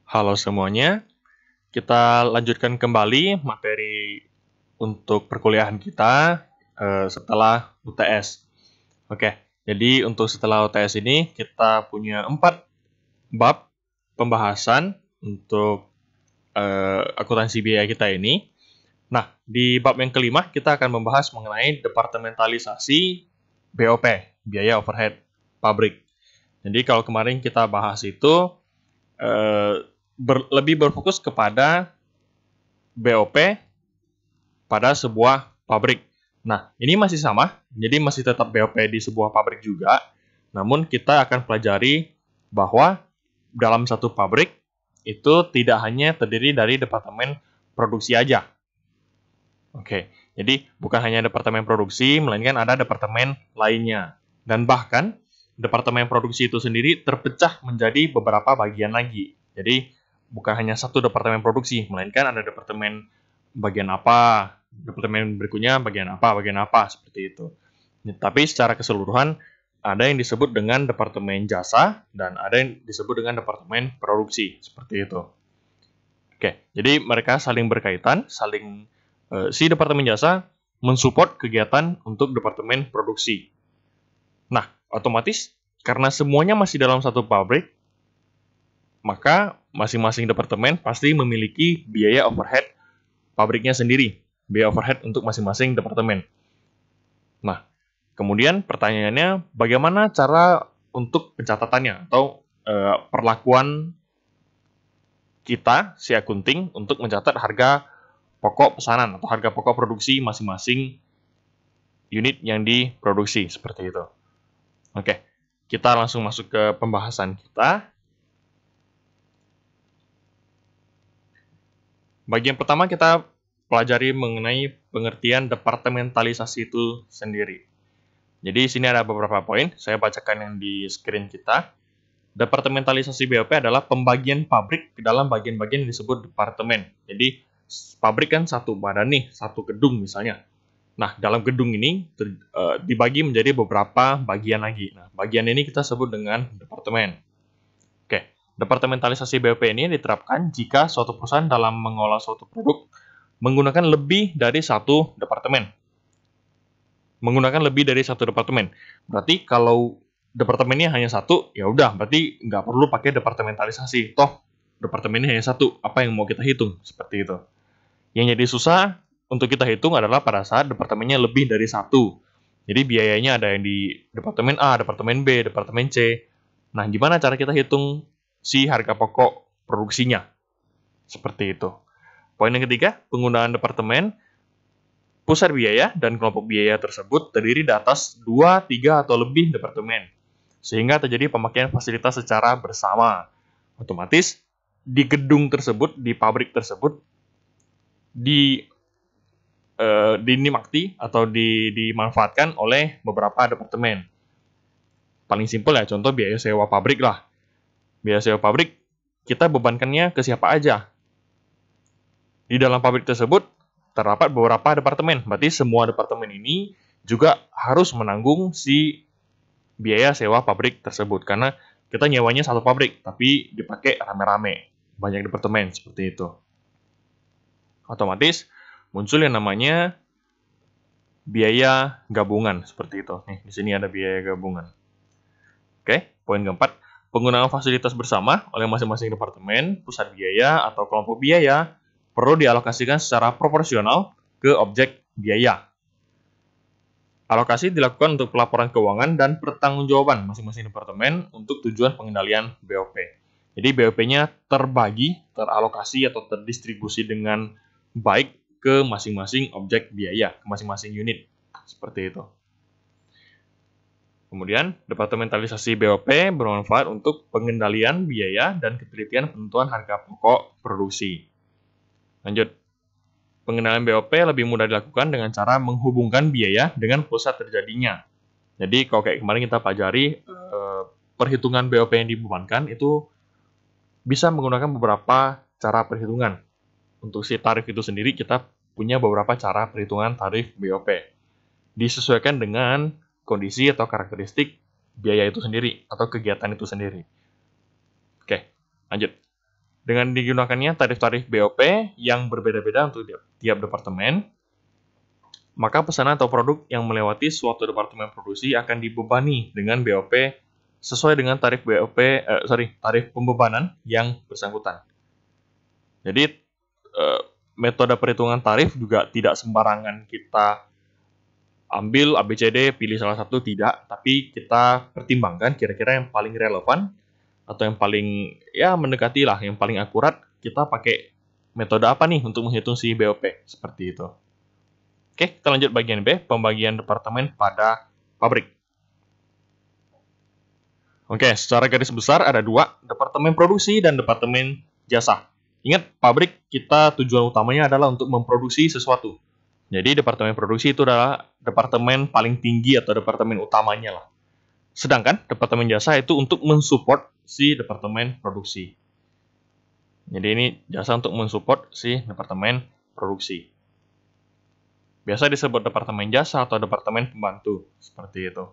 Halo semuanya, kita lanjutkan kembali materi untuk perkuliahan kita setelah UTS. Oke, jadi untuk setelah UTS ini kita punya 4 bab pembahasan untuk akuntansi biaya kita ini. Nah, di bab yang kelima kita akan membahas mengenai departementalisasi BOP, biaya overhead pabrik. Jadi kalau kemarin kita bahas itu lebih berfokus kepada BOP pada sebuah pabrik. Nah, ini masih sama, jadi masih tetap BOP di sebuah pabrik juga. Namun kita akan pelajari bahwa dalam satu pabrik itu tidak hanya terdiri dari departemen produksi aja. Oke, jadi bukan hanya departemen produksi, melainkan ada departemen lainnya. Dan bahkan departemen produksi itu sendiri terpecah menjadi beberapa bagian lagi. Jadi bukan hanya satu departemen produksi, melainkan ada departemen bagian apa, departemen berikutnya bagian apa, seperti itu. Tapi secara keseluruhan ada yang disebut dengan departemen jasa dan ada yang disebut dengan departemen produksi, seperti itu. Oke, jadi mereka saling berkaitan, si departemen jasa mensupport kegiatan untuk departemen produksi. Nah, otomatis karena semuanya masih dalam satu pabrik, maka masing-masing departemen pasti memiliki biaya overhead pabriknya sendiri, biaya overhead untuk masing-masing departemen. Nah, kemudian pertanyaannya, bagaimana cara untuk pencatatannya atau perlakuan kita, si akunting, untuk mencatat harga pokok pesanan atau harga pokok produksi masing-masing unit yang diproduksi, seperti itu. Oke, kita langsung masuk ke pembahasan kita. Bagian pertama kita pelajari mengenai pengertian departementalisasi itu sendiri. Jadi sini ada beberapa poin, saya bacakan yang di screen kita. Departementalisasi BOP adalah pembagian pabrik ke dalam bagian-bagian yang disebut departemen. Jadi pabrik kan satu badan nih, satu gedung misalnya. Nah, dalam gedung ini dibagi menjadi beberapa bagian lagi. Nah, bagian ini kita sebut dengan departemen. Oke, departementalisasi BOP ini diterapkan jika suatu perusahaan dalam mengolah suatu produk menggunakan lebih dari satu departemen. Berarti kalau departemennya hanya satu, ya udah, berarti nggak perlu pakai departementalisasi. Toh, departemennya hanya satu, apa yang mau kita hitung? Seperti itu. Yang jadi susah untuk kita hitung adalah pada saat departemennya lebih dari satu. Jadi biayanya ada yang di departemen A, departemen B, departemen C. Nah, gimana cara kita hitung si harga pokok produksinya? Seperti itu. Poin yang ketiga, penggunaan departemen. Pusat biaya dan kelompok biaya tersebut terdiri di atas 2, 3, atau lebih departemen. Sehingga terjadi pemakaian fasilitas secara bersama. Otomatis, di gedung tersebut, di pabrik tersebut, dinikmati atau dimanfaatkan oleh beberapa departemen. Paling simpel ya, contoh biaya sewa pabrik lah. Biaya sewa pabrik, kita bebankannya ke siapa aja. Di dalam pabrik tersebut, terdapat beberapa departemen. Berarti semua departemen ini juga harus menanggung si biaya sewa pabrik tersebut. Karena kita nyewanya satu pabrik, tapi dipakai rame-rame. Banyak departemen, seperti itu. Otomatis, muncul yang namanya biaya gabungan, seperti itu. Nih, di sini ada biaya gabungan. Oke, poin keempat, penggunaan fasilitas bersama oleh masing-masing departemen, pusat biaya, atau kelompok biaya perlu dialokasikan secara proporsional ke objek biaya. Alokasi dilakukan untuk pelaporan keuangan dan pertanggungjawaban masing-masing departemen untuk tujuan pengendalian BOP. Jadi BOP-nya terbagi, teralokasi, atau terdistribusi dengan baik ke masing-masing objek biaya, ke masing-masing unit. Seperti itu. Kemudian, departementalisasi BOP bermanfaat untuk pengendalian biaya dan ketelitian penentuan harga pokok produksi. Lanjut. Pengendalian BOP lebih mudah dilakukan dengan cara menghubungkan biaya dengan pusat terjadinya. Jadi kalau kayak kemarin kita pelajari perhitungan BOP yang dibebankan itu bisa menggunakan beberapa cara perhitungan. Untuk si tarif itu sendiri kita punya beberapa cara perhitungan tarif BOP. Disesuaikan dengan kondisi atau karakteristik biaya itu sendiri atau kegiatan itu sendiri. Oke, lanjut. Dengan digunakannya tarif-tarif BOP yang berbeda-beda untuk tiap departemen, maka pesanan atau produk yang melewati suatu departemen produksi akan dibebani dengan BOP sesuai dengan tarif tarif pembebanan yang bersangkutan. Jadi metode perhitungan tarif juga tidak sembarangan kita ambil ABCD, pilih salah satu, tidak, tapi kita pertimbangkan kira-kira yang paling relevan atau yang paling mendekati lah, yang paling akurat, kita pakai metode apa nih untuk menghitung si BOP, seperti itu. Oke, kita lanjut bagian B, pembagian departemen pada pabrik. Oke, secara garis besar ada dua, departemen produksi dan departemen jasa. Ingat, pabrik kita tujuan utamanya adalah untuk memproduksi sesuatu. Jadi departemen produksi itu adalah departemen paling tinggi atau departemen utamanya lah. Sedangkan departemen jasa itu untuk mensupport si departemen produksi. Jadi ini jasa untuk mensupport si departemen produksi. Biasa disebut departemen jasa atau departemen pembantu, seperti itu.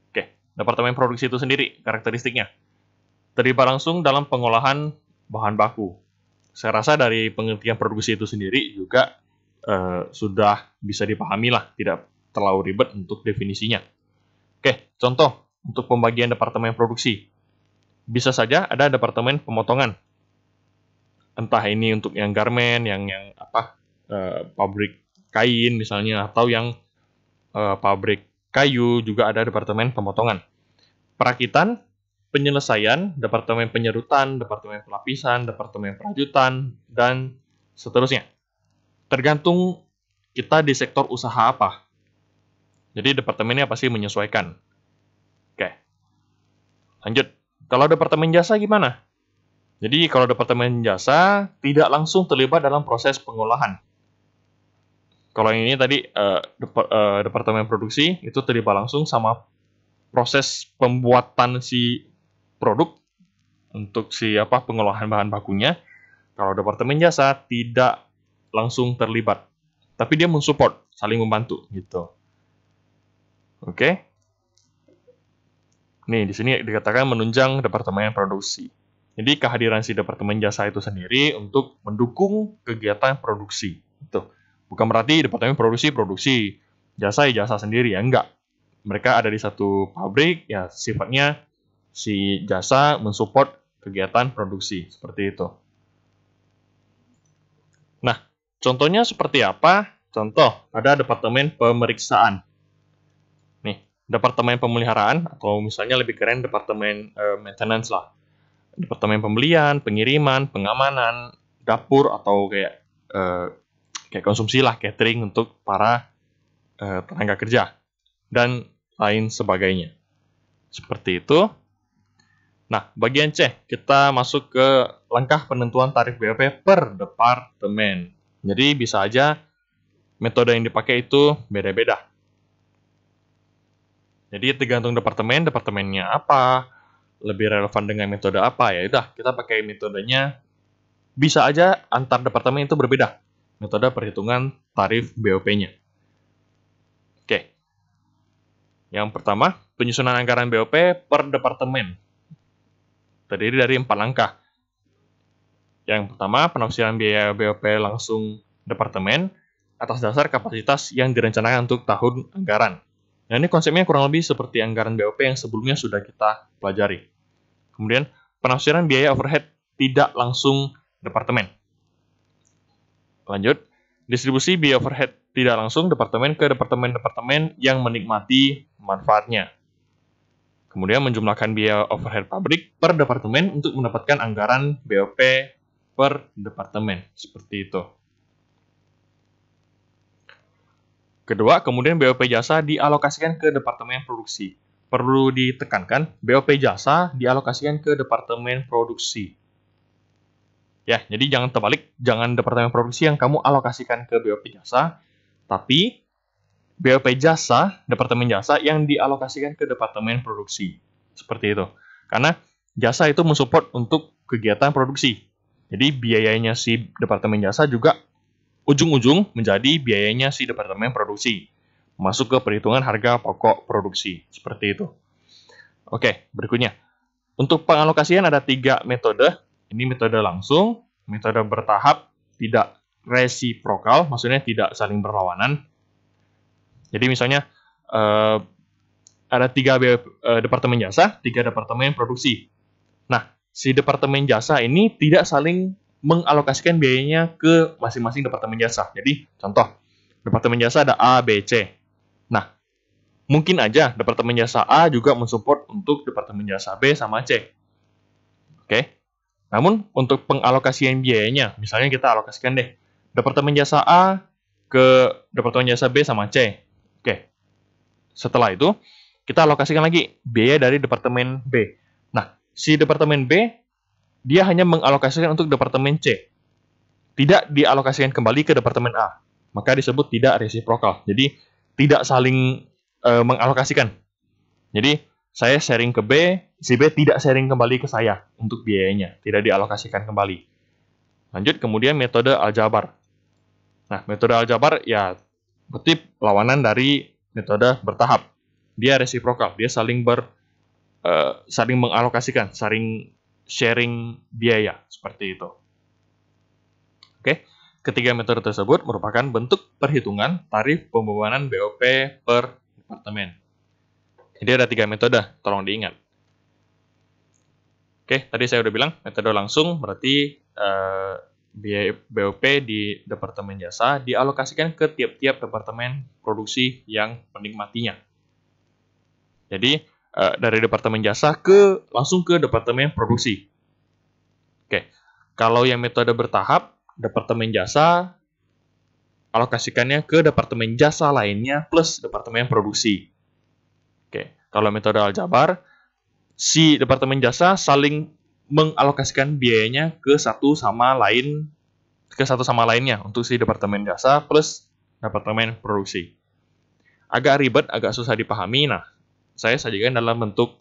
Oke, departemen produksi itu sendiri, karakteristiknya. Terlibat langsung dalam pengolahan bahan baku. Saya rasa dari pengertian produksi itu sendiri juga sudah bisa dipahami lah, tidak terlalu ribet untuk definisinya. Oke, contoh untuk pembagian departemen produksi. Bisa saja ada departemen pemotongan. Entah ini untuk yang garment, yang pabrik kain misalnya, atau yang pabrik kayu juga ada departemen pemotongan. Perakitan, penyelesaian, departemen penyerutan, departemen pelapisan, departemen perajutan, dan seterusnya. Tergantung kita di sektor usaha apa. Jadi departemennya pasti menyesuaikan. Oke. Lanjut. Kalau departemen jasa gimana? Jadi kalau departemen jasa tidak langsung terlibat dalam proses pengolahan. Kalau yang ini tadi departemen produksi itu terlibat langsung sama proses pembuatan si produk untuk si pengolahan bahan bakunya. Kalau departemen jasa tidak langsung terlibat, tapi dia mensupport, saling membantu gitu. Oke. Nih, di sini dikatakan menunjang departemen produksi. Jadi kehadiran si departemen jasa itu sendiri untuk mendukung kegiatan produksi. Itu. Bukan berarti departemen produksi, jasa sendiri, ya enggak. Mereka ada di satu pabrik, ya sifatnya si jasa mensupport kegiatan produksi, seperti itu. Nah, contohnya seperti apa? Contoh, ada departemen pemeriksaan. Departemen pemeliharaan, atau misalnya lebih keren departemen maintenance lah. Departemen pembelian, pengiriman, pengamanan, dapur, atau kayak konsumsi lah, catering untuk para tenaga kerja, dan lain sebagainya. Seperti itu. Nah, bagian C, kita masuk ke langkah penentuan tarif BOP per departemen. Jadi bisa aja metode yang dipakai itu beda-beda. Jadi tergantung departemennya apa, lebih relevan dengan metode apa, ya udah kita pakai metodenya. Bisa aja antar departemen itu berbeda metode perhitungan tarif BOP-nya. Oke. Yang pertama, penyusunan anggaran BOP per departemen. Terdiri dari 4 langkah. Yang pertama, penafsiran biaya BOP langsung departemen atas dasar kapasitas yang direncanakan untuk tahun anggaran. Nah, ini konsepnya kurang lebih seperti anggaran BOP yang sebelumnya sudah kita pelajari. Kemudian, penafsiran biaya overhead tidak langsung departemen. Lanjut, distribusi biaya overhead tidak langsung departemen ke departemen-departemen yang menikmati manfaatnya. Kemudian, menjumlahkan biaya overhead pabrik per departemen untuk mendapatkan anggaran BOP per departemen. Seperti itu. Kedua, kemudian BOP jasa dialokasikan ke departemen produksi. Perlu ditekankan, BOP jasa dialokasikan ke departemen produksi. Ya, jadi jangan terbalik, jangan departemen produksi yang kamu alokasikan ke BOP jasa, tapi BOP jasa, departemen jasa yang dialokasikan ke departemen produksi. Seperti itu. Karena jasa itu mensupport untuk kegiatan produksi. Jadi biayanya si departemen jasa juga ujung-ujung menjadi biayanya si departemen produksi. Masuk ke perhitungan harga pokok produksi. Seperti itu. Oke, berikutnya. Untuk pengalokasian ada 3 metode. Ini metode langsung, metode bertahap, tidak resiprokal, maksudnya tidak saling berlawanan. Jadi misalnya ada 3 departemen jasa, 3 departemen produksi. Nah, si departemen jasa ini tidak saling mengalokasikan biayanya ke masing-masing departemen jasa. Jadi, contoh, departemen jasa ada A, B, C. Nah, mungkin aja departemen jasa A juga mensupport untuk departemen jasa B sama C. Oke. Namun, untuk pengalokasian biayanya, misalnya kita alokasikan deh, departemen jasa A ke departemen jasa B sama C. Oke. Setelah itu, kita alokasikan lagi biaya dari departemen B. Nah, si departemen B, dia hanya mengalokasikan untuk departemen C. Tidak dialokasikan kembali ke departemen A. Maka disebut tidak resiprokal. Jadi, tidak saling mengalokasikan. Jadi, saya sharing ke B, si B tidak sharing kembali ke saya untuk biayanya. Tidak dialokasikan kembali. Lanjut, kemudian metode aljabar. Nah, metode aljabar ya berarti lawanan dari metode bertahap. Dia resiprokal, dia saling mengalokasikan, saling sharing biaya, seperti itu. Oke, ketiga metode tersebut merupakan bentuk perhitungan tarif pembebanan BOP per departemen. Jadi ada 3 metode, tolong diingat. Oke, tadi saya udah bilang, metode langsung berarti biaya BOP di departemen jasa dialokasikan ke tiap-tiap departemen produksi yang menikmatinya. Jadi, dari departemen jasa langsung ke departemen produksi. Oke, kalau yang metode bertahap, departemen jasa alokasikannya ke departemen jasa lainnya plus departemen produksi. Oke, kalau metode aljabar, si departemen jasa saling mengalokasikan biayanya ke satu sama lainnya untuk si departemen jasa plus departemen produksi. Agak ribet, agak susah dipahami. Nah, saya sajikan dalam bentuk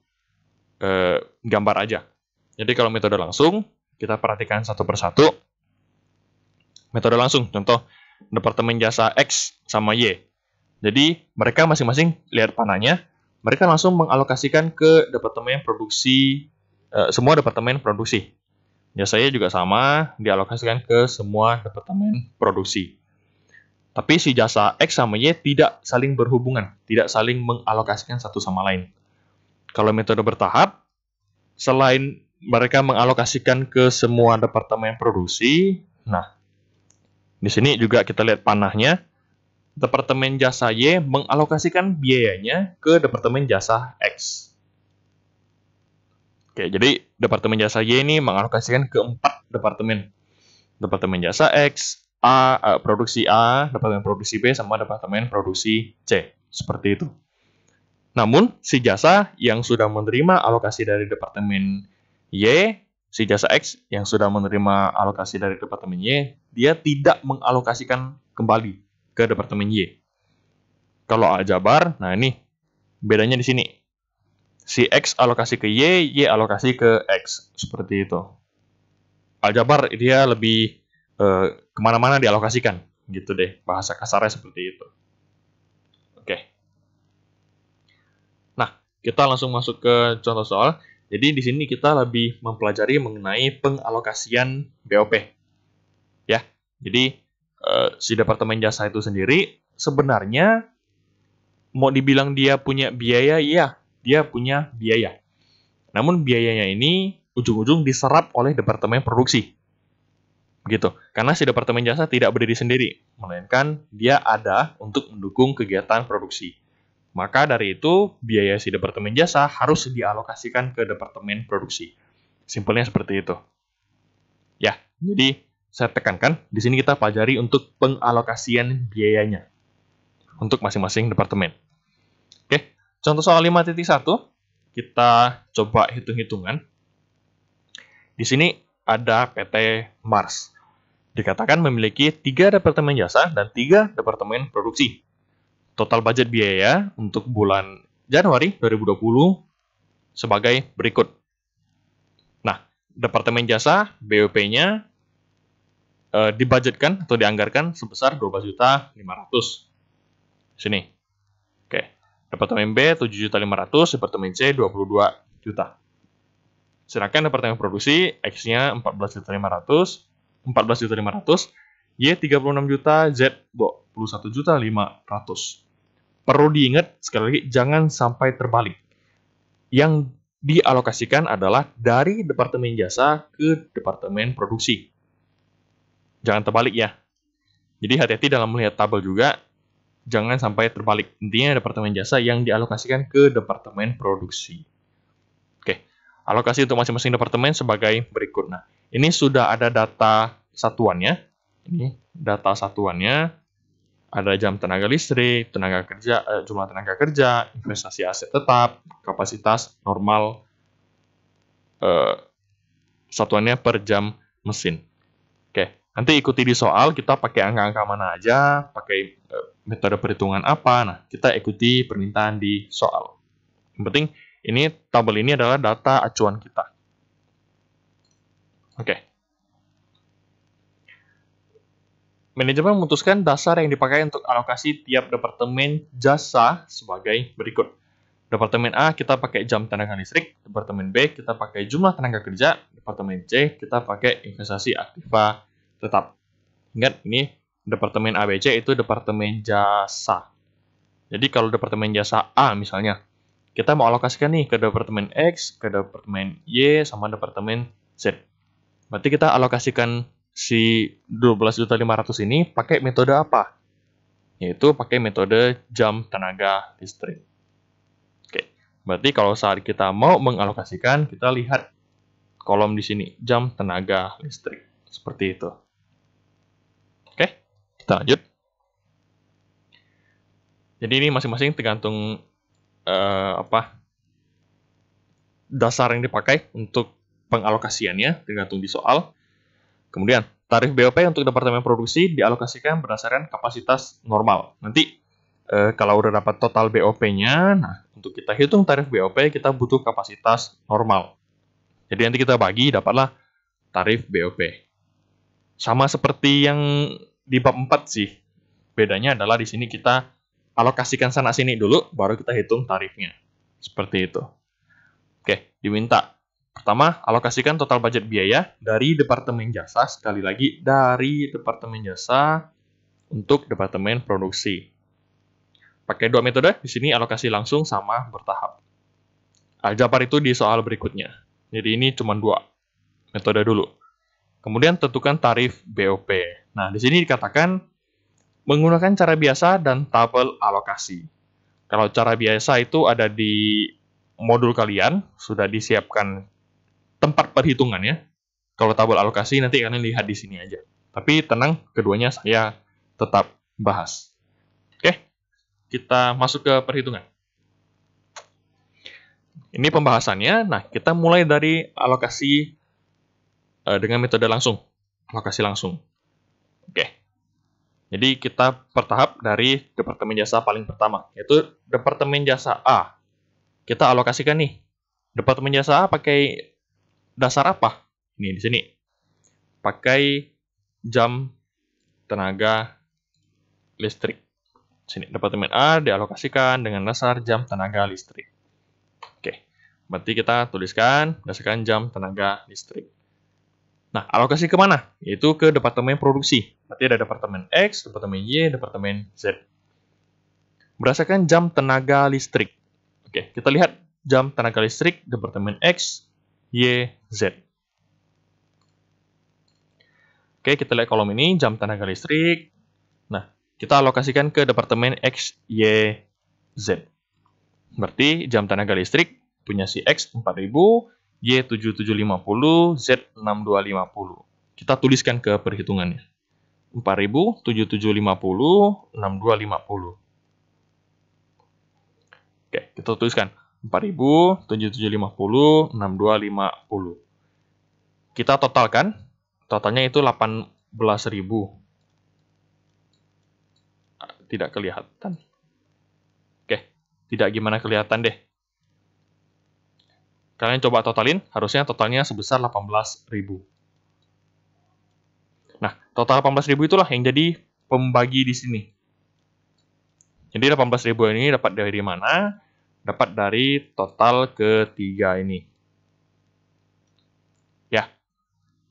gambar aja. Jadi kalau metode langsung, kita perhatikan satu persatu. Metode langsung, contoh departemen jasa X sama Y. Jadi mereka masing-masing lihat panahnya, mereka langsung mengalokasikan ke departemen produksi, semua departemen produksi. Jasanya juga sama, dialokasikan ke semua departemen produksi. Tapi si jasa X sama Y tidak saling berhubungan, tidak saling mengalokasikan satu sama lain. Kalau metode bertahap, selain mereka mengalokasikan ke semua departemen produksi, nah, di sini juga kita lihat panahnya, departemen jasa Y mengalokasikan biayanya ke departemen jasa X. Oke, jadi departemen jasa Y ini mengalokasikan ke 4 departemen. Departemen jasa X, produksi A, departemen produksi B, sama departemen produksi C. Seperti itu. Namun, si jasa yang sudah menerima alokasi dari departemen Y, si jasa X yang sudah menerima alokasi dari departemen Y, dia tidak mengalokasikan kembali ke departemen Y. Kalau aljabar, nah ini bedanya di sini. Si X alokasi ke Y, Y alokasi ke X. Seperti itu. Aljabar dia lebih kemana-mana dialokasikan, gitu deh, bahasa kasarnya seperti itu. Oke. Nah, kita langsung masuk ke contoh soal. Jadi di sini kita lebih mempelajari mengenai pengalokasian BOP. Ya, jadi si departemen jasa itu sendiri sebenarnya mau dibilang dia punya biaya, ya, dia punya biaya. Namun biayanya ini ujung-ujung diserap oleh departemen produksi. Gitu. Karena si departemen jasa tidak berdiri sendiri, melainkan dia ada untuk mendukung kegiatan produksi. Maka dari itu, biaya si departemen jasa harus dialokasikan ke departemen produksi. Simpelnya seperti itu. Ya, jadi saya tekankan, di sini kita pelajari untuk pengalokasian biayanya untuk masing-masing departemen. Oke, contoh soal 5.1, kita coba hitung-hitungan. Di sini ada PT Mars. Dikatakan memiliki 3 departemen jasa dan 3 departemen produksi. Total budget biaya untuk bulan Januari 2020 sebagai berikut. Nah, departemen jasa BOP-nya dibudgetkan atau dianggarkan sebesar 12.500.000. Sini. Oke. Departemen B 7.500.000, departemen C 22 juta. Sedangkan departemen produksi, X-nya 14.500.000, Y 36 juta, Z 21.500.000. Perlu diingat, sekali lagi, jangan sampai terbalik. Yang dialokasikan adalah dari departemen jasa ke departemen produksi. Jangan terbalik ya. Jadi hati-hati dalam melihat tabel juga, jangan sampai terbalik. Intinya departemen jasa yang dialokasikan ke departemen produksi. Oke, alokasi untuk masing-masing departemen sebagai berikut. Nah, ini sudah ada data satuannya. Ini data satuannya. Ada jam tenaga listrik, tenaga kerja, jumlah tenaga kerja, investasi aset tetap, kapasitas normal, satuannya per jam mesin. Oke, nanti ikuti di soal, kita pakai angka-angka mana aja, pakai metode perhitungan apa. Nah, kita ikuti permintaan di soal. Yang penting, ini tabel ini adalah data acuan kita. Oke. Manajemen memutuskan dasar yang dipakai untuk alokasi tiap departemen jasa sebagai berikut. Departemen A kita pakai jam tenaga listrik, departemen B kita pakai jumlah tenaga kerja, departemen C kita pakai investasi aktiva tetap. Ingat, ini departemen ABC itu departemen jasa. Jadi kalau departemen jasa A misalnya, kita mau alokasikan nih ke departemen X, ke departemen Y, sama departemen Z. Berarti kita alokasikan si 12.500.000 ini pakai metode apa? Yaitu pakai metode jam tenaga listrik. Oke, berarti kalau saat kita mau mengalokasikan, kita lihat kolom di sini, jam tenaga listrik. Seperti itu. Oke, kita lanjut. Jadi ini masing-masing tergantung dasar yang dipakai untuk pengalokasiannya, tergantung di soal. Kemudian, tarif BOP untuk departemen produksi dialokasikan berdasarkan kapasitas normal. Nanti, kalau udah dapat total BOP-nya, nah, untuk kita hitung tarif BOP, kita butuh kapasitas normal. Jadi nanti kita bagi, dapatlah tarif BOP. Sama seperti yang di bab 4 sih. Bedanya adalah di sini kita alokasikan sana-sini dulu, baru kita hitung tarifnya. Seperti itu. Oke, diminta. Pertama, alokasikan total budget biaya dari departemen jasa, sekali lagi dari departemen jasa untuk departemen produksi. Pakai dua metode, di sini alokasi langsung sama bertahap. Aljabar itu di soal berikutnya. Jadi ini cuma dua metode dulu. Kemudian tentukan tarif BOP. Nah, di sini dikatakan menggunakan cara biasa dan tabel alokasi. Kalau cara biasa itu ada di modul kalian, sudah disiapkan tempat perhitungannya. Kalau tabel alokasi nanti kalian lihat di sini aja. Tapi tenang, keduanya saya tetap bahas. Oke, kita masuk ke perhitungan. Ini pembahasannya. Nah, kita mulai dari alokasi dengan metode langsung. Alokasi langsung. Oke. Jadi kita bertahap dari departemen jasa paling pertama, yaitu departemen jasa A. Kita alokasikan nih. Departemen jasa A pakai dasar apa? Ini di sini. Pakai jam tenaga listrik. Sini, departemen A dialokasikan dengan dasar jam tenaga listrik. Oke, berarti kita tuliskan berdasarkan jam tenaga listrik. Nah, alokasi kemana? Yaitu ke departemen produksi. Berarti ada departemen X, departemen Y, departemen Z. Berdasarkan jam tenaga listrik. Oke, kita lihat jam tenaga listrik departemen X, Y, Z. Oke, kita lihat kolom ini, jam tenaga listrik. Nah, kita alokasikan ke departemen X, Y, Z. Berarti jam tenaga listrik punya si X 4.000, Y 7750, Z 6250. Kita tuliskan ke perhitungannya. 4.000, 7750, 6250. Oke, kita tuliskan 4.000, 7750, 6250. Kita totalkan. Totalnya itu 18.000. Tidak kelihatan. Oke, tidak gimana kelihatan deh. Kalian coba totalin, harusnya totalnya sebesar 18.000. Nah, total 18.000 itulah yang jadi pembagi di sini. Jadi 18.000 ini dapat dari mana? Dapat dari total ketiga ini.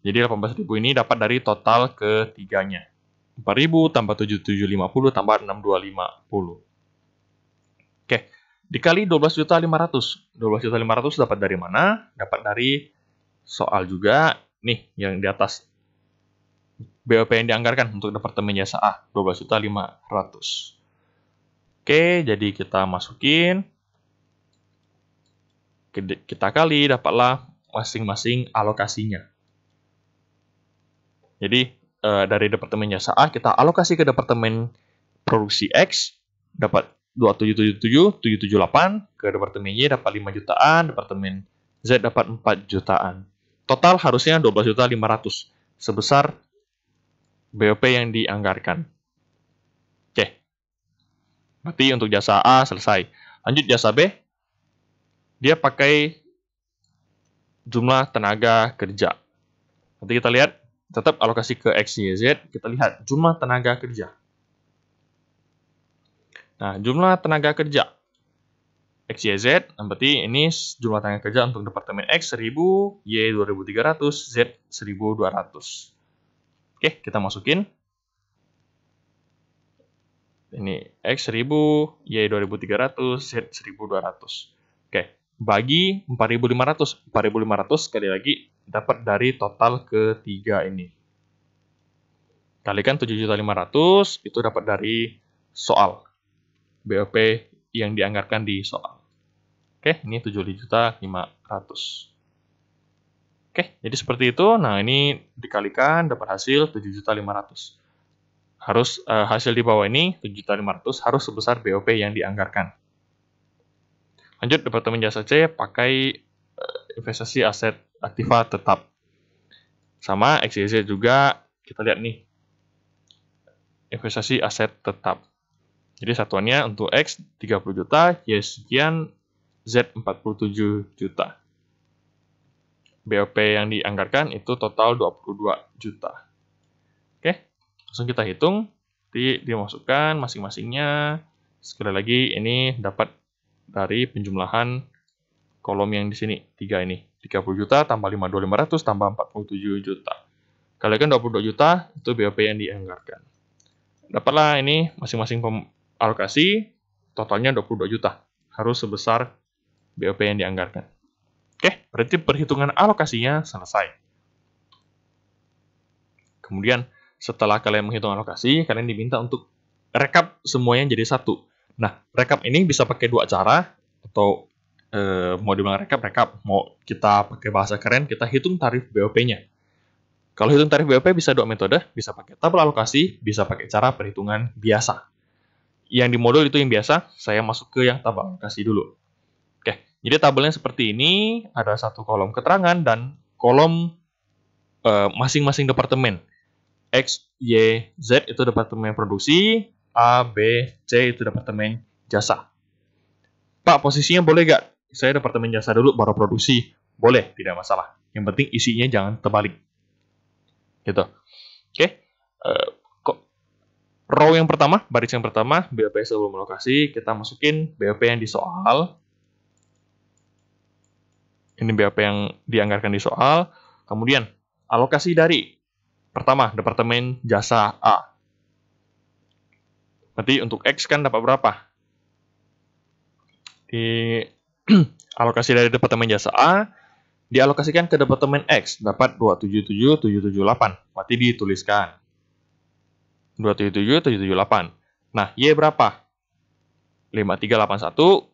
Jadi 18.000 ini dapat dari total ketiganya. 4.000 tambah 7.750 tambah 6.250. Oke, dikali 12.500.000. 12.500.000 dapat dari mana? Dapat dari soal juga. Nih, yang di atas. BOP yang dianggarkan untuk Departemen Jasa A, 12.500.000. Oke, jadi kita masukin. Kita kali, dapatlah masing-masing alokasinya. Jadi, dari Departemen Jasa A, kita alokasi ke Departemen Produksi X, dapat 2777, 778, ke Departemen Y dapat 5 jutaan, Departemen Z dapat 4 jutaan. Total harusnya 12.500.000, sebesar BOP yang dianggarkan. Oke. Berarti untuk jasa A selesai. Lanjut jasa B. Dia pakai jumlah tenaga kerja. Nanti kita lihat, tetap alokasi ke X, Y, Z. Kita lihat jumlah tenaga kerja. Nah, jumlah tenaga kerja X, Y, Z, berarti ini jumlah tenaga kerja untuk Departemen X 1.000, Y 2.300, Z 1.200. Oke, kita masukin. Ini X 1.000, Y 2.300, Z 1.200. Oke, bagi 4.500. 4.500 sekali lagi dapat dari total ketiga ini. Kalikan 7.500, itu dapat dari soal. BOP yang dianggarkan di soal. Oke, ini 7.500.000. Oke, jadi seperti itu. Nah, ini dikalikan dapat hasil 7.500.000. Harus hasil di bawah ini 7.500.000 harus sebesar BOP yang dianggarkan. Lanjut, Departemen Jasa C pakai investasi aset aktiva tetap. Sama XYZ juga, kita lihat nih. Investasi aset tetap. Jadi satuannya untuk X 30 juta, Y sekian, Z 47 juta. BOP yang dianggarkan itu total 22 juta. Oke, langsung kita hitung. Dimasukkan masing-masingnya. Sekali lagi ini dapat dari penjumlahan kolom yang di sini, 3 ini. 30 juta tambah 52.500 tambah 47 juta. Kalikan 22 juta, itu BOP yang dianggarkan. Dapatlah ini masing-masing alokasi, totalnya 22 juta. Harus sebesar BOP yang dianggarkan. Oke, berarti perhitungan alokasinya selesai. Kemudian, setelah kalian menghitung alokasi, kalian diminta untuk rekap semuanya jadi satu. Nah, rekap ini bisa pakai dua cara, atau mau dibilang rekap, mau kita pakai bahasa keren, kita hitung tarif BOP-nya. Kalau hitung tarif BOP bisa dua metode, bisa pakai tabel alokasi, bisa pakai cara perhitungan biasa. Yang di modul itu yang biasa, saya masuk ke yang tabel alokasi dulu. Oke, jadi tabelnya seperti ini, ada satu kolom keterangan dan kolom masing-masing departemen. X, Y, Z itu departemen produksi, A, B, C itu departemen jasa. Pak, posisinya boleh nggak? Saya departemen jasa dulu, baru produksi. Boleh, tidak masalah. Yang penting isinya jangan terbalik. Gitu. Oke. Row yang pertama, baris yang pertama, BOP sebelum alokasi, kita masukin BOP yang di soal. Ini BOP yang dianggarkan di soal. Kemudian, alokasi dari pertama, Departemen Jasa A. Berarti untuk X kan dapat berapa? Di alokasi dari Departemen Jasa A, dialokasikan ke Departemen X, dapat 277.778. Berarti dituliskan. 277.778. Nah, Y berapa? 5381,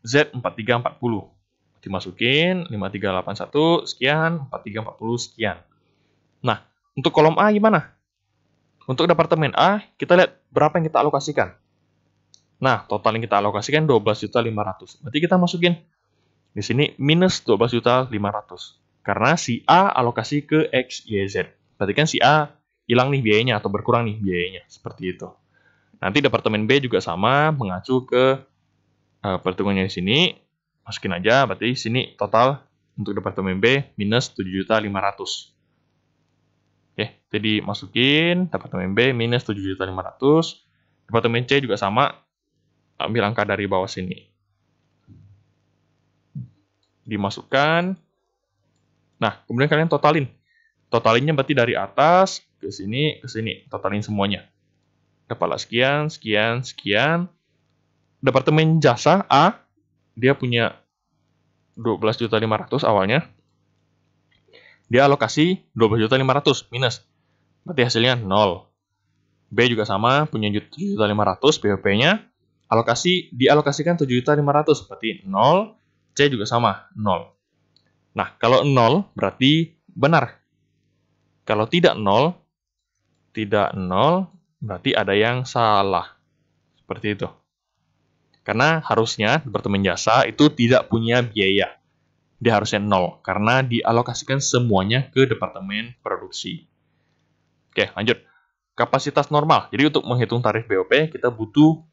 Z 4340. Dimasukin 5381 sekian, 4340 sekian. Nah, untuk kolom A gimana? Untuk departemen A, kita lihat berapa yang kita alokasikan. Nah, total yang kita alokasikan 12.500.000. Berarti kita masukin di sini minus 12.500.000. Karena si A alokasi ke X, Y, Z. Berarti kan si A hilang nih biayanya atau berkurang nih biayanya. Seperti itu. Nanti departemen B juga sama, mengacu ke perhitungannya di sini. Masukin aja, berarti sini total untuk departemen B minus 7.500.000. Oke, jadi masukin departemen B minus 7.500.000. Departemen C juga sama, ambil angka dari bawah sini. Dimasukkan. Nah, kemudian kalian totalin. Totalinnya berarti dari atas ke sini, totalin semuanya. Dapatlah sekian, sekian, sekian. Departemen jasa A, dia punya 12.500.000 awalnya. Dia alokasi 12.500.000 minus. Berarti hasilnya 0. B juga sama, punya 7.500.000 BOP-nya. Dialokasikan 7.500.000, berarti 0. C juga sama, 0. Nah, kalau 0 berarti benar. Kalau tidak 0, berarti ada yang salah. Seperti itu. Karena harusnya departemen jasa itu tidak punya biaya. Dia harusnya 0, karena dialokasikan semuanya ke departemen produksi. Oke, lanjut. Kapasitas normal. Jadi untuk menghitung tarif BOP, kita butuh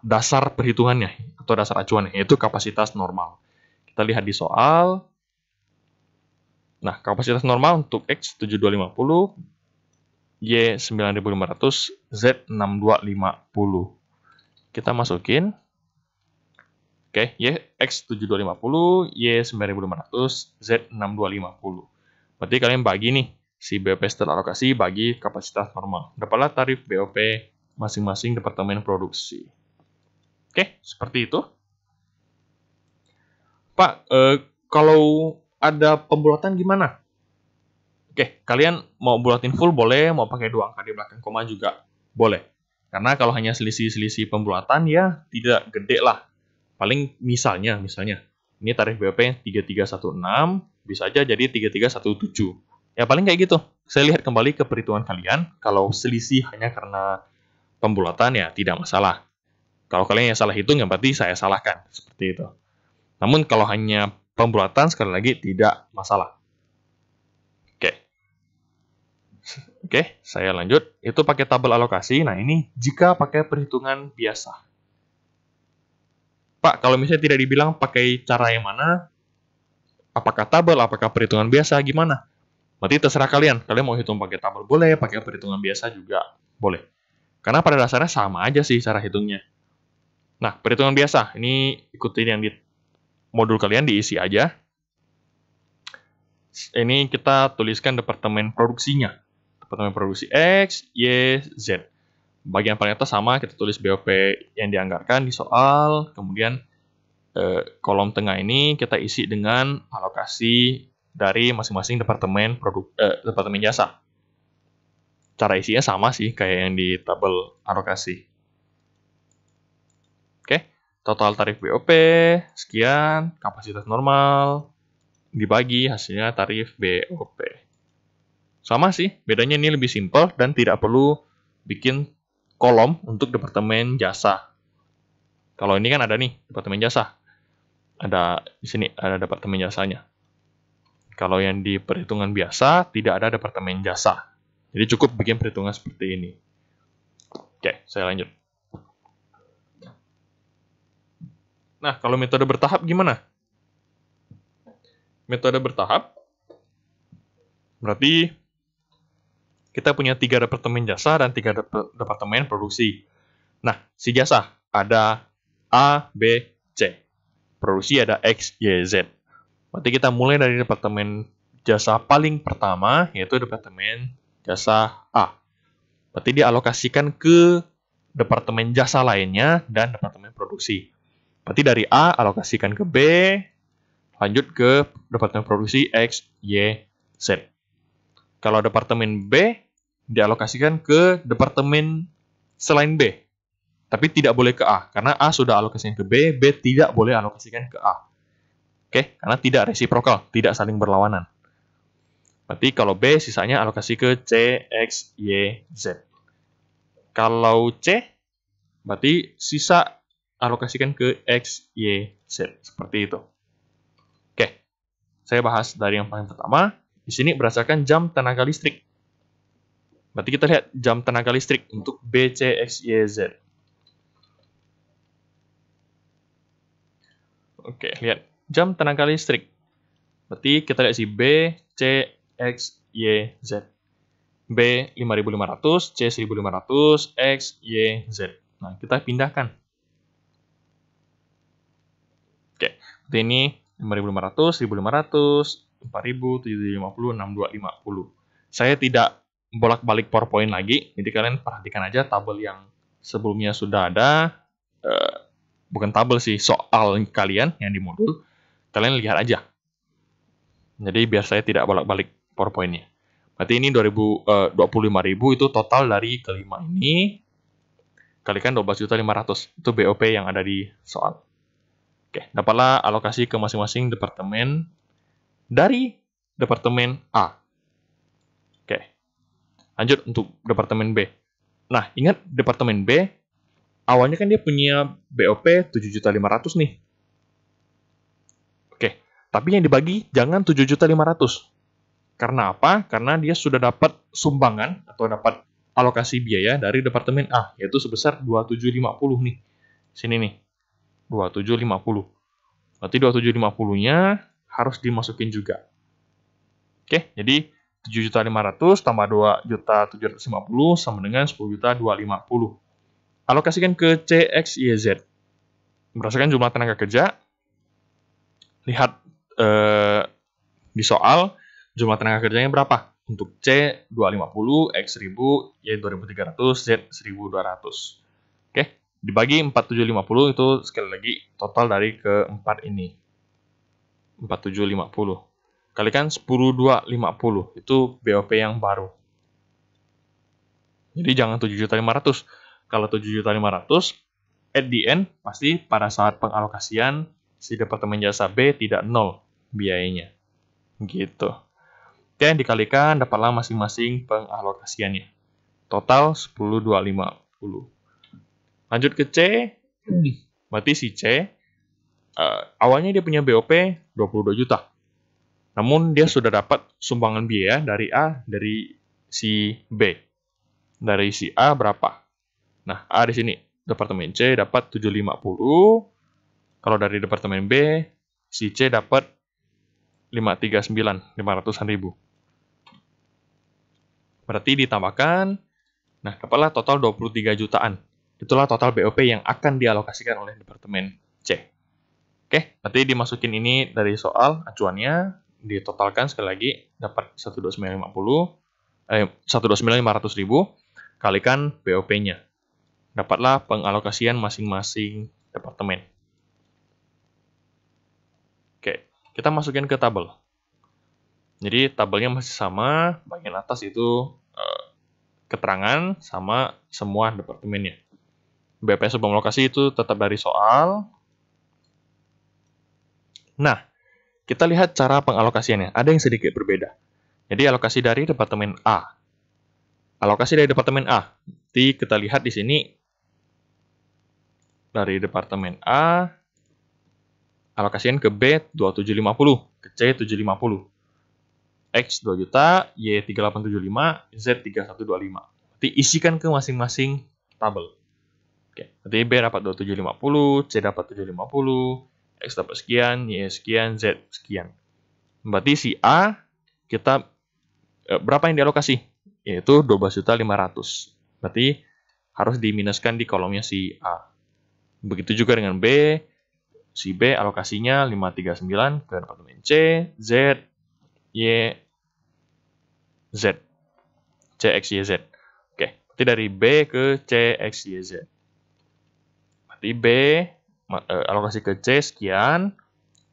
dasar perhitungannya, atau dasar acuannya, yaitu kapasitas normal. Kita lihat di soal. Nah, kapasitas normal untuk X 7250, Y 9500, Z 6250. Kita masukin. Oke, Y X 7250, Y 9500, Z 6250. Berarti kalian bagi nih, si BOP setelah alokasi bagi kapasitas normal. Dapatlah tarif BOP masing-masing departemen produksi. Oke, seperti itu. Pak, kalau ada pembulatan gimana? Oke, kalian mau bulatin full boleh, mau pakai 2 angka di belakang koma juga boleh. Karena kalau hanya selisih-selisih pembulatan ya tidak gede lah. Paling misalnya, ini tarif BOP 3316, bisa aja jadi 3317. Ya paling kayak gitu. Saya lihat kembali ke perhitungan kalian, kalau selisih hanya karena pembulatan ya tidak masalah. Kalau kalian yang salah hitung, ya berarti saya salahkan. Seperti itu. Namun kalau hanya pembulatan, sekali lagi tidak masalah. Oke, saya lanjut. Itu pakai tabel alokasi. Nah, ini jika pakai perhitungan biasa. Pak, kalau misalnya tidak dibilang pakai cara yang mana, apakah tabel, apakah perhitungan biasa, gimana? Berarti terserah kalian. Kalian mau hitung pakai tabel boleh, pakai perhitungan biasa juga boleh. Karena pada dasarnya sama aja sih cara hitungnya. Nah, perhitungan biasa. Ini ikutin yang di modul kalian, diisi aja. Ini kita tuliskan departemen produksinya. Departemen produksi X, Y, Z. Bagian paling atas sama, kita tulis BOP yang dianggarkan di soal. Kemudian kolom tengah ini kita isi dengan alokasi dari masing-masing departemen departemen jasa. Cara isinya sama sih kayak yang di tabel alokasi. Oke, total tarif BOP sekian, kapasitas normal dibagi hasilnya tarif BOP. Sama sih, bedanya ini lebih simpel dan tidak perlu bikin kolom untuk departemen jasa. Kalau ini kan ada nih departemen jasa. Ada di sini ada departemen jasanya. Kalau yang di perhitungan biasa tidak ada departemen jasa. Jadi cukup bikin perhitungan seperti ini. Oke, saya lanjut. Nah, kalau metode bertahap gimana? Metode bertahap berarti kita punya 3 departemen jasa dan 3 departemen produksi. Nah, si jasa ada A, B, C. Produksi ada X, Y, Z. Berarti kita mulai dari departemen jasa paling pertama, yaitu departemen jasa A. Berarti dialokasikan ke departemen jasa lainnya dan departemen produksi. Berarti dari A alokasikan ke B, lanjut ke departemen produksi X, Y, Z. Kalau departemen B dialokasikan ke departemen selain B. Tapi tidak boleh ke A, karena A sudah alokasikan ke B, B tidak boleh alokasikan ke A. Oke, karena tidak resiprokal, tidak saling berlawanan. Berarti kalau B sisanya alokasi ke C, X, Y, Z. Kalau C, berarti sisa alokasikan ke X, Y, Z. Seperti itu. Oke, saya bahas dari yang paling pertama. Di sini berdasarkan jam tenaga listrik. Berarti kita lihat jam tenaga listrik untuk B, C, X, Y, Z. Oke, lihat. Jam tenaga listrik. Berarti kita lihat si B, C, X, Y, Z. B 5.500, C 1.500, X, Y, Z. Nah, kita pindahkan. Oke, berarti ini 5.500, 1.500, 4.000, 750, 6250. saya tidak bolak-balik PowerPoint lagi, jadi kalian perhatikan aja tabel yang sebelumnya sudah ada, bukan tabel sih, soal kalian yang di modul, kalian lihat aja. Jadi biar saya tidak bolak-balik PowerPoint-nya. Berarti ini 25.000 itu total dari kelima ini, kalikan 12.500, itu BOP yang ada di soal. Oke, dapatlah alokasi ke masing-masing departemen dari departemen A. Oke, lanjut untuk departemen B. Nah, ingat departemen B, awalnya kan dia punya BOP 7.500.000 nih. Oke, tapi yang dibagi jangan 7.500.000. Karena apa? Karena dia sudah dapat sumbangan atau dapat alokasi biaya dari departemen A, yaitu sebesar 2.750 nih. Sini nih, 2.750. Berarti 2.750-nya harus dimasukin juga. Oke, jadi 7.500.000 tambah 2.750 sama dengan 10.250. Alokasikan ke C, X, Y, Z. Berdasarkan jumlah tenaga kerja, lihat di soal, jumlah tenaga kerjanya berapa? Untuk C, 250, X 1000, Y 2300, Z 1200. Oke, dibagi 4750 itu sekali lagi total dari keempat ini. 4750. Kalikan 10.250, itu BOP yang baru. Jadi jangan 7.500. Kalau 7.500, at the end, pasti pada saat pengalokasian, si departemen jasa B tidak nol biayanya. Gitu. Oke, dikalikan, dapatlah masing-masing pengalokasiannya. Total 10.250. Lanjut ke C, berarti si C, awalnya dia punya BOP 22 juta. Namun dia sudah dapat sumbangan biaya dari A, dari si B. Dari si A berapa? Nah, A di sini, departemen C dapat 750. Kalau dari departemen B, si C dapat 539, 500-an ribu. Berarti ditambahkan, nah dapatlah total 23 jutaan. Itulah total BOP yang akan dialokasikan oleh departemen C. Oke, berarti dimasukin ini dari soal acuannya, ditotalkan sekali lagi, dapat 129.500.000, kalikan BOP-nya. Dapatlah pengalokasian masing-masing departemen. Oke, kita masukin ke tabel. Jadi tabelnya masih sama, bagian atas itu keterangan sama semua departemennya. BOP sebelum alokasi itu tetap dari soal. Nah, kita lihat cara pengalokasiannya. Ada yang sedikit berbeda. Jadi alokasi dari departemen A. Alokasi dari departemen A. Jadi kita lihat di sini dari departemen A, alokasian ke B 2750, ke C 750. X 2 juta, Y 3875, Z 3125. Berarti isikan ke masing-masing tabel. Oke, berarti B dapat 2750, C dapat 750, X dapat sekian, Y sekian, Z sekian. Berarti si A kita berapa yang dialokasi? Yaitu 12.500. Berarti harus diminuskan di kolomnya si A. Begitu juga dengan B. Si B alokasinya 539 ke departemen C, Z, Y, Z. C, X, Y, Z. Oke, berarti dari B ke C, X, Y, Z. Berarti B alokasi ke C sekian,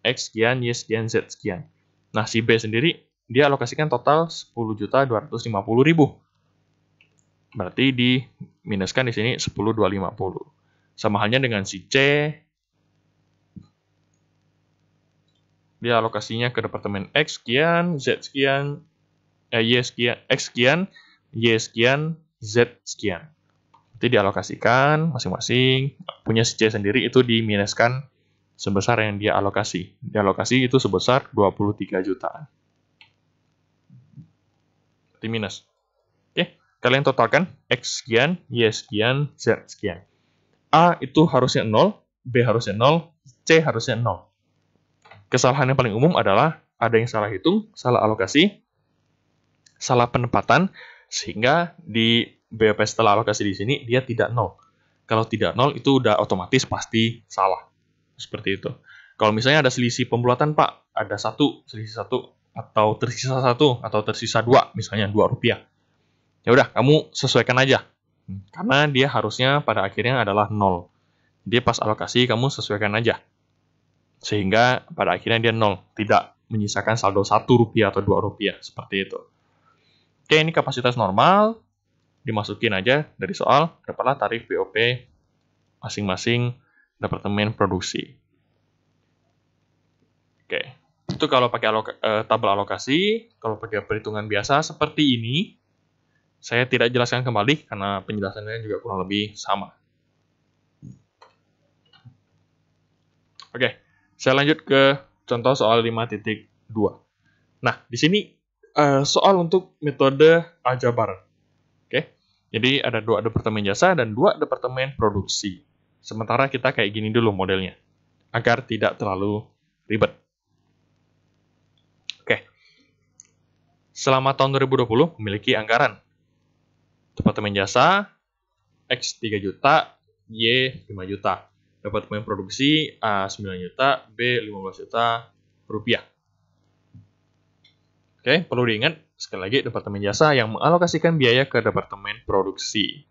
X sekian, Y sekian, Z sekian. Nah, si B sendiri, dia alokasikan total 10.250.000. Berarti diminuskan di sini 10.250. Sama halnya dengan si C, dia alokasinya ke departemen X sekian, Z sekian, Y sekian, X sekian, Y sekian, Z sekian. Berarti dialokasikan masing-masing, punya si C sendiri itu diminuskan sebesar yang dia alokasi. Dialokasi itu sebesar 23 jutaan. Berarti minus. Oke, kalian totalkan X sekian, Y sekian, Z sekian. A itu harusnya 0, B harusnya 0, C harusnya 0. Kesalahan yang paling umum adalah ada yang salah hitung, salah alokasi, salah penempatan, sehingga di BOP setelah alokasi di sini dia tidak 0. Kalau tidak 0 itu udah otomatis pasti salah. Seperti itu. Kalau misalnya ada selisih pembulatan, Pak, ada selisih 1, atau tersisa 1 atau tersisa 2, misalnya Rp2. Ya udah, kamu sesuaikan aja. Karena dia harusnya pada akhirnya adalah 0. Jadi pas alokasi kamu sesuaikan aja. Sehingga pada akhirnya dia 0, tidak menyisakan saldo Rp1 atau Rp2, seperti itu. Oke, ini kapasitas normal, dimasukin aja dari soal, dapatlah tarif BOP masing-masing departemen produksi. Oke, itu kalau pakai tabel alokasi. Kalau pakai perhitungan biasa seperti ini, saya tidak jelaskan kembali karena penjelasannya juga kurang lebih sama. Oke, saya lanjut ke contoh soal 5.2. Nah, di sini soal untuk metode aljabar. Oke, jadi ada 2 departemen jasa dan 2 departemen produksi. Sementara kita kayak gini dulu modelnya, agar tidak terlalu ribet. Oke, selama tahun 2020 memiliki anggaran. Departemen jasa, X 3 juta, Y 5 juta. Departemen produksi, A 9 juta, B 15 juta rupiah. Oke, perlu diingat, sekali lagi, departemen jasa yang mengalokasikan biaya ke departemen produksi.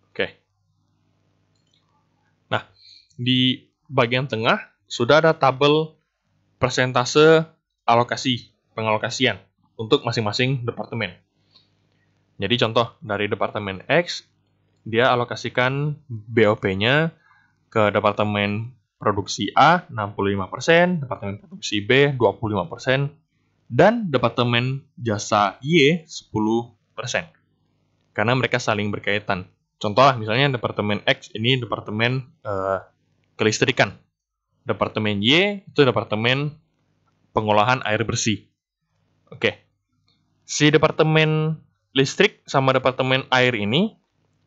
Oke. Nah, di bagian tengah sudah ada tabel persentase pengalokasian untuk masing-masing departemen. Jadi contoh dari departemen X, dia alokasikan BOP-nya ke departemen produksi A 65%, departemen produksi B 25%, dan departemen jasa Y 10%. Karena mereka saling berkaitan. Contoh lah, misalnya departemen X ini departemen kelistrikan. Departemen Y itu departemen pengolahan air bersih. Oke. Si departemen listrik sama departemen air ini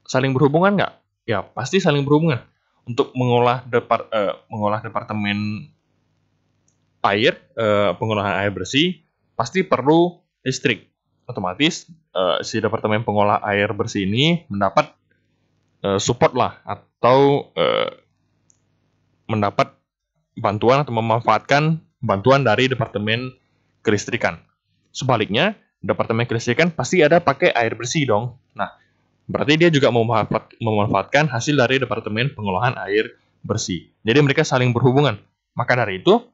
saling berhubungan nggak? Ya, pasti saling berhubungan. Untuk mengolah departemen air, pengolahan air bersih, pasti perlu listrik. Otomatis, si departemen pengolah air bersih ini mendapat support lah, atau mendapat bantuan atau memanfaatkan bantuan dari departemen kelistrikan. Sebaliknya, departemen kelistrikan pasti ada pakai air bersih dong. Nah, berarti dia juga memanfaatkan hasil dari departemen pengolahan air bersih. Jadi mereka saling berhubungan. Maka dari itu,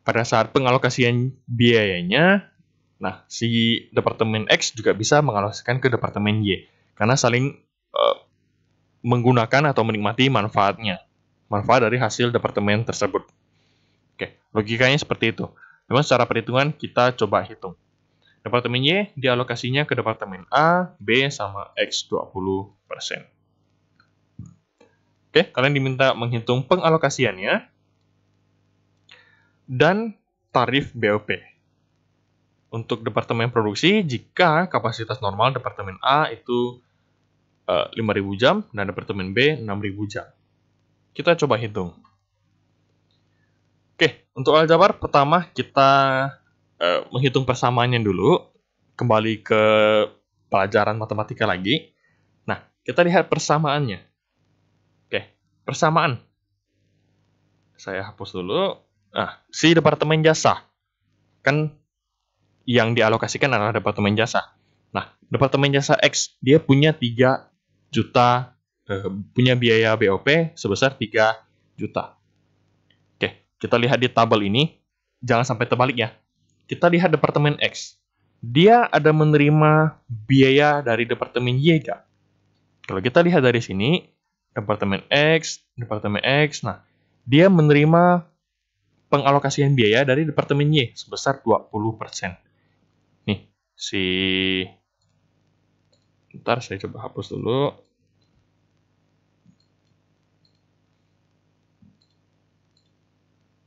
pada saat pengalokasian biayanya, nah si departemen X juga bisa mengalokasikan ke departemen Y. Karena saling menggunakan atau menikmati manfaat dari hasil departemen tersebut. Oke, logikanya seperti itu. Memang secara perhitungan kita coba hitung. Departemen Y dialokasinya ke departemen A, B, sama X 20%. Oke, kalian diminta menghitung pengalokasiannya dan tarif BOP. Untuk departemen produksi, jika kapasitas normal departemen A itu 5.000 jam dan departemen B 6.000 jam. Kita coba hitung. Oke, untuk aljabar pertama kita menghitung persamaannya dulu, kembali ke pelajaran matematika lagi. Nah, kita lihat persamaannya. Oke, persamaan. Saya hapus dulu. Nah, si departemen jasa. Kan yang dialokasikan adalah departemen jasa. Nah, departemen jasa X, dia punya 3 juta, punya biaya BOP sebesar 3 juta. Oke, kita lihat di tabel ini. Jangan sampai terbalik ya. Kita lihat departemen X. Dia ada menerima biaya dari departemen Y nggak? Kalau kita lihat dari sini, departemen X, nah, dia menerima pengalokasian biaya dari departemen Y sebesar 20%. Nih, ntar saya coba hapus dulu.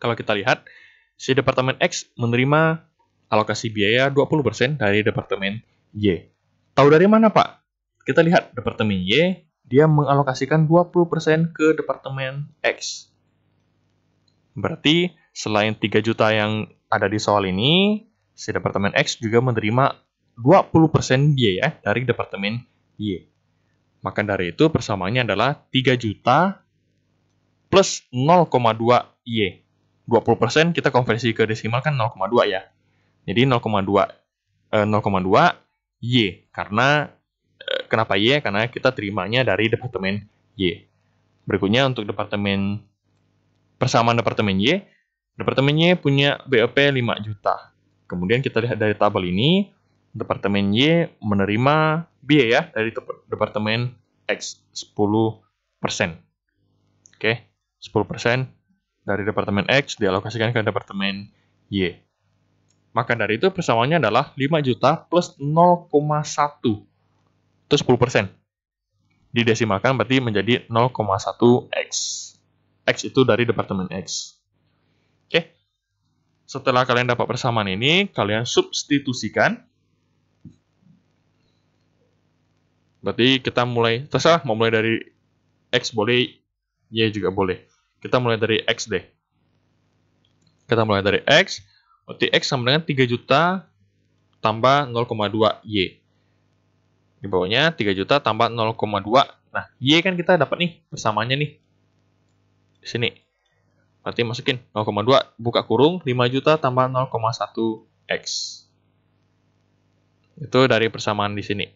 Kalau kita lihat, si departemen X menerima alokasi biaya 20% dari departemen Y. Tahu dari mana, Pak? Kita lihat departemen Y, dia mengalokasikan 20% ke departemen X. Berarti selain 3 juta yang ada di soal ini, si departemen X juga menerima 20% biaya dari departemen Y. Maka dari itu persamaannya adalah 3 juta plus 0,2 Y. 20% kita konversi ke desimal kan 0,2 ya. Jadi 0,2 Y. Karena kenapa Y? Karena kita terimanya dari departemen Y. Berikutnya untuk persamaan departemen Y punya BOP 5 juta. Kemudian kita lihat dari tabel ini, departemen Y menerima biaya dari departemen X 10%. Oke, 10% dari departemen X dialokasikan ke departemen Y. Maka dari itu persamaannya adalah 5 juta plus 0,1. Itu 10%. Didesimalkan berarti menjadi 0,1 X. X itu dari departemen X. Oke. Setelah kalian dapat persamaan ini, kalian substitusikan. Berarti kita mulai, terserah mau mulai dari X boleh, Y juga boleh. Kita mulai dari X deh. Kita mulai dari X, berarti X sama dengan 3 juta tambah 0,2 Y. Di bawahnya 3 juta tambah 0,2. Nah, Y kan kita dapat nih persamaannya nih. Di sini. Berarti masukin 0,2, buka kurung, 5 juta tambah 0,1 X. Itu dari persamaan di sini.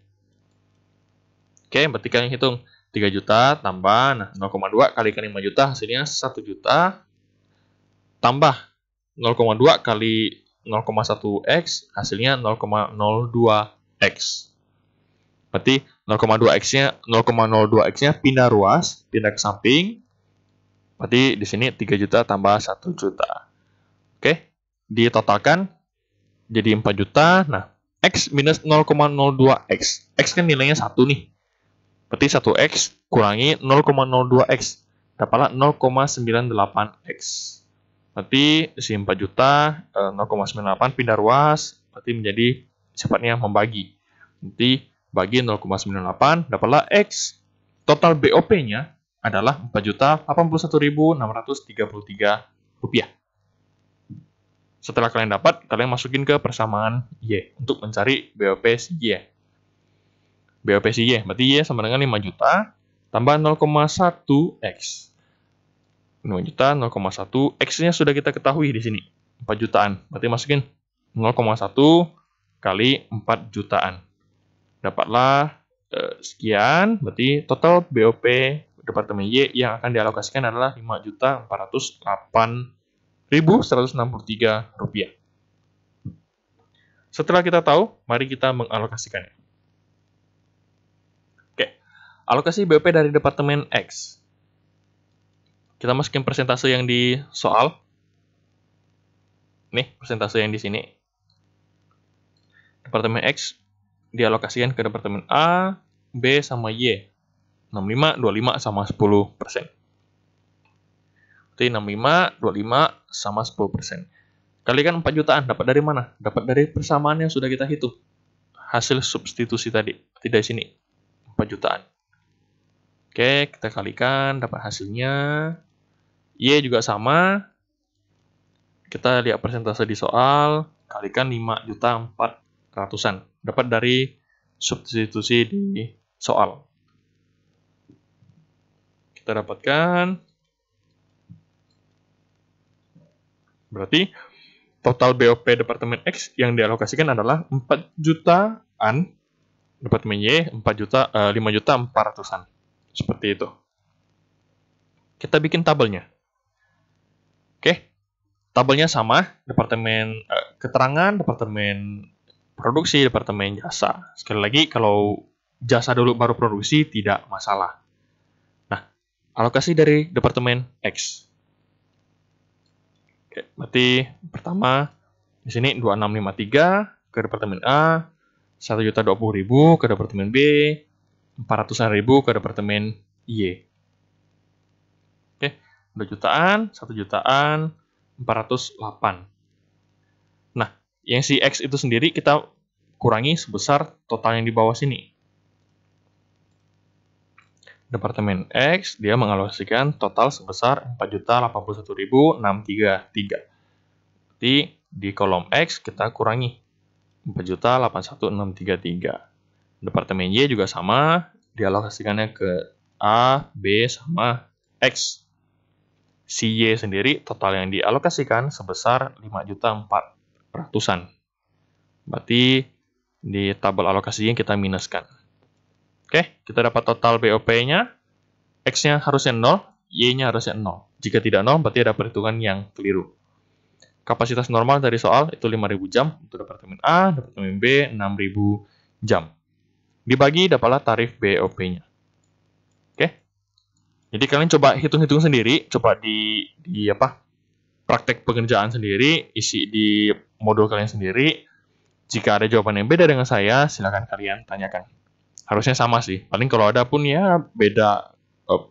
Oke, berarti kalian hitung 3 juta tambah, nah 0,2 kalikan 5 juta, hasilnya 1 juta. Tambah 0,2 kali 0,1 X, hasilnya 0,02 X. Berarti 0,02 X-nya pindah ruas, pindah ke samping. Berarti di sini 3 juta tambah 1 juta. Oke, ditotalkan jadi 4 juta. Nah, X minus 0,02 X. X kan nilainya 1 nih. Berarti 1X kurangi 0,02 X. Dapatlah 0,98 X. Berarti si 4 juta 0,98 pindah ruas. Berarti menjadi sifatnya membagi. Nanti bagi 0,98 dapatlah X. Total BOP-nya adalah 4.081.633 rupiah. Setelah kalian dapat, kalian masukin ke persamaan Y untuk mencari BOP si Y. BOP si Y, berarti Y sama dengan 5 juta tambah 0,1 X. 5 juta 0,1 X-nya sudah kita ketahui di sini 4 jutaan. Berarti masukin 0,1 kali 4 jutaan. Dapatlah sekian, berarti total BOP departemen Y yang akan dialokasikan adalah 5.408.163 rupiah. Setelah kita tahu, mari kita mengalokasikannya. Oke, alokasi BOP dari departemen X. Kita masukin persentase yang di soal. Nih, persentase yang di sini. Departemen X dialokasikan ke departemen A, B, sama Y. 65, 25, sama 10%. Berarti 65, 25, sama 10%. Kalikan 4 jutaan, dapat dari mana? Dapat dari persamaan yang sudah kita hitung. Hasil substitusi tadi, tidak di sini. 4 jutaan. Oke, kita kalikan, dapat hasilnya. Y juga sama. Kita lihat persentase di soal, kalikan 5.400.000-an. Dapat dari substitusi di soal. Kita dapatkan. Berarti total BOP departemen X yang dialokasikan adalah 4 jutaan. Departemen Y 5.400.000-an. Seperti itu. Kita bikin tabelnya. Oke. Tabelnya sama, departemen keterangan, departemen produksi, departemen jasa. Sekali lagi, kalau jasa dulu baru produksi, tidak masalah. Nah, alokasi dari departemen X. Oke, berarti pertama, di sini 2653 ke departemen A, 1.020.000 ke departemen B, 400.000 ke departemen Y. Oke, 2 jutaan, 1 jutaan, 408. Nah, yang si X itu sendiri kita kurangi sebesar total yang di bawah sini. Departemen X, dia mengalokasikan total sebesar 4.081.633. Jadi, di kolom X kita kurangi 4.081.633. Departemen Y juga sama, dialokasikannya ke A, B, sama X. Si Y sendiri total yang dialokasikan sebesar 5.400.000-an. Berarti di tabel alokasinya kita minuskan. Oke, kita dapat total BOP-nya. X-nya harusnya 0, Y-nya harusnya 0. Jika tidak 0, berarti ada perhitungan yang keliru. Kapasitas normal dari soal itu 5.000 jam untuk Departemen A, Departemen B 6.000 jam. Dibagi dapatlah tarif BOP-nya. Oke. Jadi kalian coba hitung-hitung sendiri, coba di praktek pengerjaan sendiri, isi di modul kalian sendiri. Jika ada jawaban yang beda dengan saya, silakan kalian tanyakan. Harusnya sama sih. Paling kalau ada pun ya beda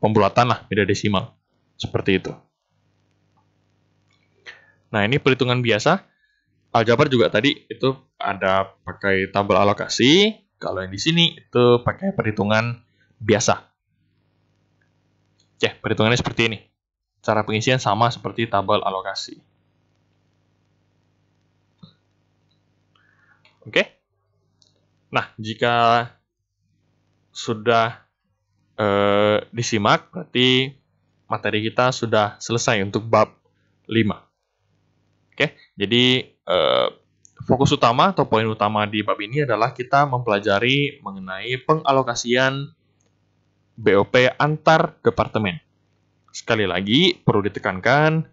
pembulatan lah, beda desimal. Seperti itu. Nah, ini perhitungan biasa. Aljabar juga tadi itu ada pakai tabel alokasi. Kalau yang di sini itu pakai perhitungan biasa. Oke, perhitungannya seperti ini. Cara pengisian sama seperti tabel alokasi. Oke. Nah, jika sudah disimak, berarti materi kita sudah selesai untuk bab 5. Oke, jadi fokus utama atau poin utama di bab ini adalah kita mempelajari mengenai pengalokasian BOP antar departemen. Sekali lagi, perlu ditekankan,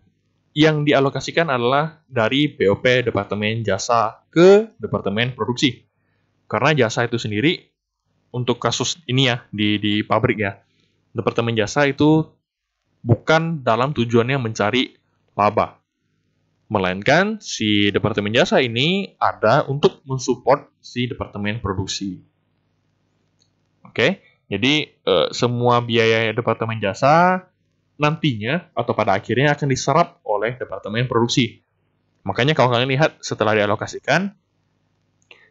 yang dialokasikan adalah dari BOP Departemen Jasa ke Departemen Produksi. Karena jasa itu sendiri, untuk kasus ini ya, di pabrik ya, Departemen Jasa itu bukan dalam tujuannya mencari laba. Melainkan si Departemen Jasa ini ada untuk mensupport si Departemen Produksi. Oke, jadi semua biaya Departemen Jasa nantinya atau pada akhirnya akan diserap oleh Departemen Produksi. Makanya kalau kalian lihat setelah dialokasikan,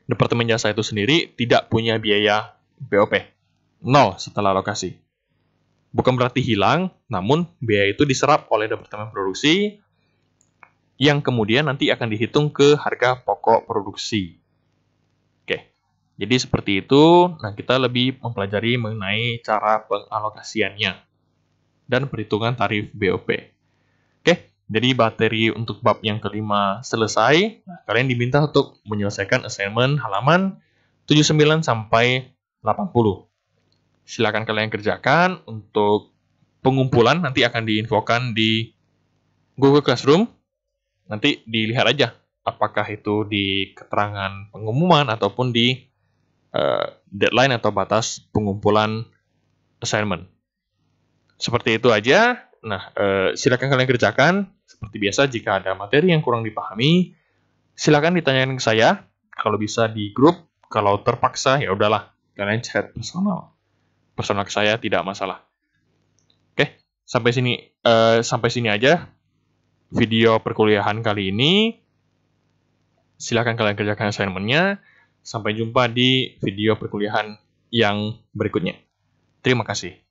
Departemen Jasa itu sendiri tidak punya biaya BOP. 0 setelah alokasi. Bukan berarti hilang, namun biaya itu diserap oleh Departemen Produksi yang kemudian nanti akan dihitung ke harga pokok produksi. Oke, jadi seperti itu. Nah, kita lebih mempelajari mengenai cara pengalokasiannya dan perhitungan tarif BOP. Oke, jadi materi untuk bab yang kelima selesai. Nah, kalian diminta untuk menyelesaikan assignment halaman 79 sampai 80. Silakan kalian kerjakan. Untuk pengumpulan nanti akan diinfokan di Google Classroom. Nanti dilihat aja apakah itu di keterangan pengumuman ataupun di deadline atau batas pengumpulan assignment. Seperti itu aja. Nah, silakan kalian kerjakan. Seperti biasa, jika ada materi yang kurang dipahami, silakan ditanyakan ke saya. Kalau bisa di grup, kalau terpaksa ya udahlah, kalian chat personal ke saya, tidak masalah. Oke, sampai sini aja video perkuliahan kali ini. Silakan kalian kerjakan assignment-nya. Sampai jumpa di video perkuliahan yang berikutnya. Terima kasih.